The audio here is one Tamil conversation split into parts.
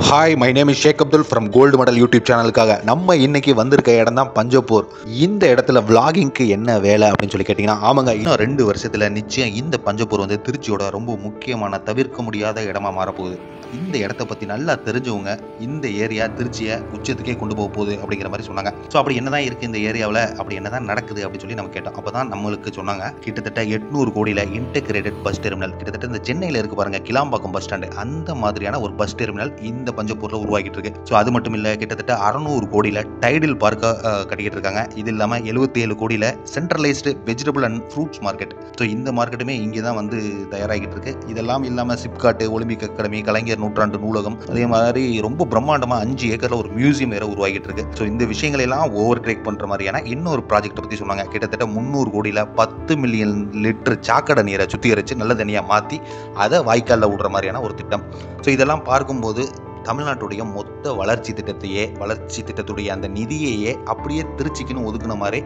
Hi, my name is Sheikh Abdul from gold medal YouTube சேனலுக்காக நம்ம இன்னைக்கு வந்திருக்க இடம் தான் பஞ்சப்பூர். இந்த இடத்துல விளாகிங்க்கு என்ன வேலை அப்படின்னு சொல்லி கேட்டிங்கன்னா, ஆமாங்க, இன்னும் 2 வருஷத்தில் நிச்சயம் இந்த பஞ்சப்பூர் வந்து திருச்சியோட ரொம்ப முக்கியமான தவிர்க்க முடியாத இடமா மாறப்போகுது. இந்த இடத்த பற்றி நல்லா தெரிஞ்சவங்க இந்த ஏரியா திருச்சியை உச்சத்துக்கே கொண்டு போக போகுது அப்படிங்கிற மாதிரி சொன்னாங்க. ஸோ அப்படி என்ன தான் இருக்குது இந்த ஏரியாவில், அப்படி என்ன தான் நடக்குது அப்படின்னு சொல்லி நம்ம கேட்டோம். அப்போ தான் நம்மளுக்கு சொன்னாங்க, கிட்டத்தட்ட 800 கோடியில் இன்டெகிரேட்டட் பஸ் டெர்மினல், கிட்டத்தட்ட இந்த சென்னையில் இருக்கு பாருங்க கிளாம்பாக்கம் பஸ் ஸ்டாண்டு, அந்த மாதிரியான ஒரு பஸ் டெர்மினல் இந்த பஞ்சப்பூரில் உருவாக்கிட்டு இருக்கு. ஸோ அது மட்டும் இல்லை, கிட்டத்தட்ட 600 கோடியில் டைடில் பார்க்க கட்டிக்கிட்டு இருக்காங்க. இது இல்லாமல் 77 கோடியில் centralised vegetable and fruits market. So இந்த மார்க்கெட்டுமே இங்கே தான் வந்து தயாராகிட்டு இருக்கு. இதெல்லாம் இல்லாமல் சிப்காட்டு, ஒலிம்பிக் அகாடமி, கலைஞர் நூற்றாண்டு நூலகம், அதே மாதிரி ரொம்ப பிரம்மாண்டமாக 5 ஏக்கரில் ஒரு மியூசியம் வேற உருவாகிட்டு இருக்கு. ஸோ இந்த விஷயங்களை எல்லாம் ஓவர் டேக் பண்ற மாதிரியான இன்னொரு ப்ராஜெக்ட் பற்றி சொன்னாங்க. கிட்டத்தட்ட 300 கோடியில் 10 மில்லியன் லிட்டர் சாக்கடை நீரை சுத்திகரிச்சு நல்ல தண்ணியாக மாற்றி அதை வாய்க்காலில் விடுற மாதிரியான ஒரு திட்டம். ஸோ இதெல்லாம் பார்க்கும்போது தமிழ்நாட்டுடைய மொத்த வளர்ச்சி திட்டத்துடைய அந்த நிதியையே அப்படியே திருச்சிக்குன்னு ஒதுக்குன மாதிரி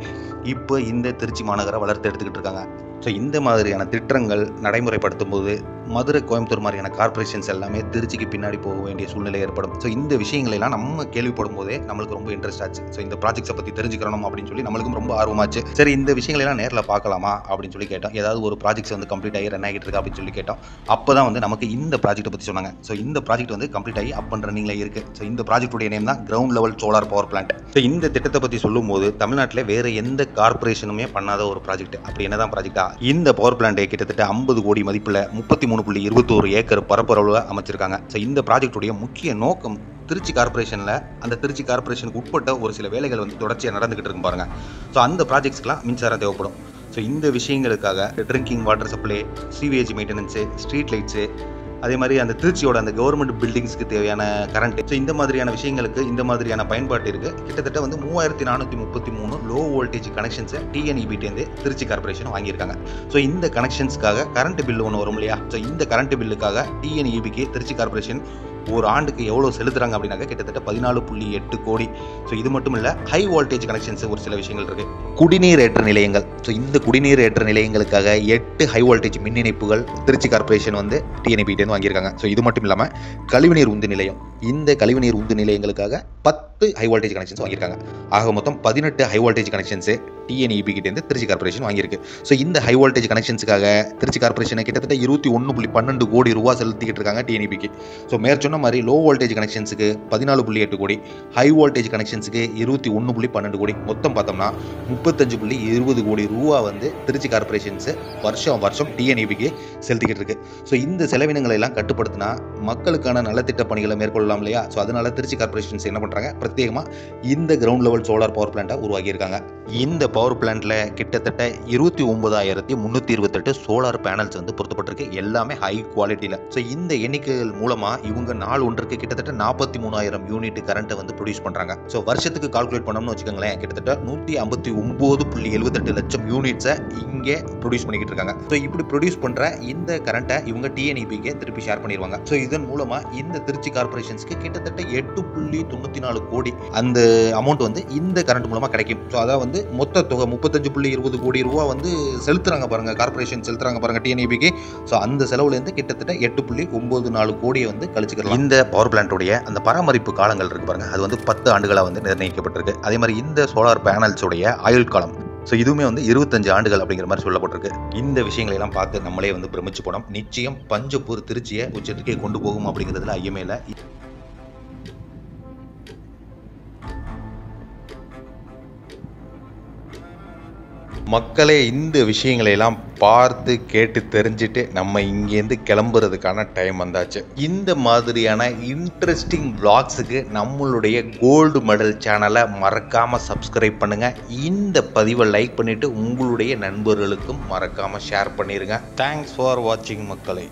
இப்போ இந்த திருச்சி மாநகரை வளர்த்து எடுத்துக்கிட்டு இருக்காங்க. ஸோ இந்த மாதிரியான திட்டங்கள் நடைமுறைப்படுத்தும் போது மதுரை, கோயம்புத்தூர் மாதிரியான கார்பரேஷன்ஸ் எல்லாமே திருச்சிக்கு பின்னாடி போக வேண்டிய சூழ்நிலை ஏற்படும். ஸோ இந்த விஷயங்களெல்லாம் நம்ம கேள்விப்படும் போதே நம்மளுக்கு ரொம்ப இன்ட்ரெஸ்ட் ஆச்சு. ஸோ இந்த ப்ராஜெக்ட்ஸை பற்றி தெரிஞ்சுக்கணும் அப்படின்னு சொல்லி நம்மளுக்கும் ரொம்ப ஆர்வமாச்சு. சரி, இந்த விஷயங்களெல்லாம் நேரில் பார்க்கலாமா அப்படின்னு சொல்லி கேட்டோம். ஏதாவது ஒரு ப்ராஜெக்ட்ஸ் வந்து கம்ப்ளீட் ஆகி ரன் ஆகிட்டு இருக்கு அப்படின்னு சொல்லி கேட்டோம். அப்போ தான் வந்து நமக்கு இந்த ப்ராஜெக்ட்டை பற்றி சொன்னாங்க. ஸோ இந்த ப்ராஜெக்ட் வந்து கம்ப்ளீட் ஆகி அப் அண்ட் ரன்னிங்ல இருக்கு. ஸோ இந்த ப்ராஜெக்ட்டுடைய நேம் தான் ground level solar power plant. So இந்த திட்டத்தை பற்றி சொல்லும்போது தமிழ்நாட்டில் வேற எந்த கார்பரேஷனுமே பண்ணாத ஒரு ப்ராஜெக்ட். அப்படி என்னதான் ப்ராஜெக்டா? இந்த பவர் பிளான்ட்டை கிட்டத்தட்ட 50 கோடி மதிப்பில் 33.21 ஏக்கர் பரப்பளவில் அமைச்சிருக்காங்க. ஸோ இந்த ப்ராஜெக்டுடைய முக்கிய நோக்கம் திருச்சி கார்பரேஷனில் அந்த திருச்சி கார்பரேஷனுக்கு உட்பட்ட ஒரு சில வேலைகள் வந்து தொடர்ச்சியாக நடந்துகிட்டு இருக்கும் பாருங்க. ஸோ அந்த ப்ராஜெக்ட்ஸ்க்கெலாம் மின்சாரம் தேவைப்படும். ஸோ இந்த விஷயங்களுக்காக drinking water supply, sewage maintenance, street lights, அதே மாதிரி அந்த திருச்சியோட அந்த கவர்மெண்ட் பில்டிங்ஸ்க்கு தேவையான கரண்ட், ஸோ இந்த மாதிரியான விஷயங்களுக்கு இந்த மாதிரியான பயன்பாட்டு இருக்குது. கிட்டத்தட்ட வந்து 3433 லோ வோல்டேஜ் கனெக்ஷன்ஸை டிஎன்இபிட்டேருந்து திருச்சி கார்பரேஷன் வாங்கியிருக்காங்க. ஸோ இந்த கனெக்ஷன்ஸ்க்காக கரண்ட் பில்லு ஒன்று வரும் இல்லையா? ஸோ இந்த கரண்ட் பில்லுக்காக டிஎன்இபிக்கு திருச்சி கார்பரேஷன் ஒரு ஆண்டுக்கு எவ்வளோ செலுத்துறாங்க அப்படின்னாக்க கிட்டத்தட்ட 14.8 கோடி. ஸோ இது மட்டும் இல்லை, ஹை வோல்டேஜ் கனெக்ஷன்ஸ் ஒரு சில விஷயங்கள் இருக்கு. குடிநீர் ஏற்ற நிலையங்கள், ஸோ இந்த குடிநீர் ஏற்ற நிலையங்களுக்காக 8 ஹை வோல்டேஜ் மின் இணைப்புகள் திருச்சி கார்பரேஷன் வந்து டிஎன்இபிட்டேருந்து வாங்கியிருக்காங்க. ஸோ இது மட்டும் இல்லாமல் கழிவுநீர் உந்து நிலையம், இந்த கழிவுநீர் உந்து நிலையங்களுக்காக 10 ஹை வோல்டேஜ் கனெக்ஷன்ஸ் வாங்கியிருக்காங்க. ஆக மொத்தம் 18 ஹை வோல்டேஜ் கனெக்ஷன்ஸ் டிஎன்இபி கிட்டேருந்து திருச்சி கார்பரேஷன் வாங்கியிருக்கு. ஸோ இந்த ஹை வோல்டேஜ் கனெக்ஷன்ஸுக்காக திருச்சி கார்பரேஷனை கிட்டத்தட்ட 21.12 கோடி ரூபா செலுத்திக்கிட்டு இருக்காங்க டிஎன்இபிக்கு. ஸோ மேற்சொன்ன மாதிரி லோ வோல்டேஜ் கனெக்ஷன்ஸுக்கு 14.8 கோடி, ஹை வோல்டேஜ் கனெக்ஷன்ஸுக்கு 21.12 கோடி, மொத்தம் பார்த்தோம்னா 35.20 கோடி ரூபா வந்து திருச்சி கார்பரேஷன்ஸ் வருஷம் டிஎன்இபிக்கு செலுத்திக்கிட்டு இருக்கு. ஸோ இந்த செலவினங்களை எல்லாம் கட்டுப்படுத்தினா மக்களுக்கான நலத்திட்ட பணிகளை மேற்கொள்ளலாம் இல்லையா? ஸோ அதனால திருச்சி கார்பரேஷன்ஸ் என்ன பண்ணுறாங்க, பிரத்யேகமாக இந்த கிரவுண்ட் லெவல் சோலார் பவர் பிளான்ட்டை உருவாக்கியிருக்காங்க. இந்த பவர் பிளான்ட்ல கிட்டத்தட்ட 29,328 சோலார் பேனல்ஸ் வந்து பொருத்தப்பட்டிருக்கு. எல்லாமே ஹை குவாலிட்டியில். ஸோ இந்த எண்ணிக்கைகள் மூலமாக இவங்க நாள் ஒன்றுக்கு கிட்டத்தட்ட 43,000 யூனிட் கரண்ட்டை வந்து ப்ரொடியூஸ் பண்ணுறாங்க. ஸோ வருஷத்துக்கு கால்குலேட் பண்ணோம்னு வச்சுக்கோங்களேன், கிட்டத்தட்ட 159.78 லட்சம் யூனிட்ஸை இங்கே ப்ரொடியூஸ் பண்ணிக்கிட்டு இருக்காங்க. ஸோ இப்படி ப்ரொடியூஸ் பண்ணுற இந்த கரண்ட்டை இவங்க டிஎன்இபிக்கு திருப்பி ஷேர் பண்ணிடுவாங்க. ஸோ இதன் மூலமாக இந்த திருச்சி கார்பரேஷன்ஸ்க்கு கிட்டத்தட்ட 8.94 கோடி அந்த அமௌண்ட் வந்து இந்த கரண்ட் மூலமாக கிடைக்கும். ஸோ அதான் வந்து மொத்த தொகை 35.20 கோடி ரூபா வந்து செலுத்துறாங்க பாருங்க, கார்பரேஷன் செலுத்துறாங்க பாருங்க டிஎன்இபிக்கு. ஸோ அந்த செலவுலேருந்து கிட்டத்தட்ட 8.94 கோடியை வந்து கழிச்சுக்கலாம். இந்த பவர் பிளான்ட்டுடைய அந்த பராமரிப்பு காலங்கள் இருக்கு பாருங்க, அது வந்து 10 ஆண்டுகளாக வந்து நிர்ணயிக்கப்பட்டிருக்கு. அதே மாதிரி இந்த சோலார் பேனல்ஸுடைய ஆயுள் காலம், ஸோ இதுவுமே வந்து 25 ஆண்டுகள் அப்படிங்கிற மாதிரி சொல்லப்பட்டிருக்கு. இந்த விஷயங்களை எல்லாம் பார்த்து நம்மளே வந்து பிரமிச்சு போனோம். நிச்சயம் பஞ்சப்பூர் திருச்சியை உச்சத்துக்கே கொண்டு போகும் அப்படிங்கிறதுல ஐயமே இல்லை. மக்களே, இந்த விஷயங்களை எல்லாம் பார்த்து கேட்டு தெரிஞ்சுட்டு நம்ம இங்கேருந்து கிளம்புறதுக்கான டைம் வந்தாச்சு. இந்த மாதிரியான இன்ட்ரெஸ்டிங் vlogsக்கு நம்மளுடைய கோல்டு மெடல் சேனலை மறக்காமல் சப்ஸ்கிரைப் பண்ணுங்கள். இந்த பதிவை லைக் பண்ணிவிட்டு உங்களுடைய நண்பர்களுக்கும் மறக்காமல் ஷேர் பண்ணிடுங்க. தேங்க்ஸ் ஃபார் வாட்சிங் மக்களே.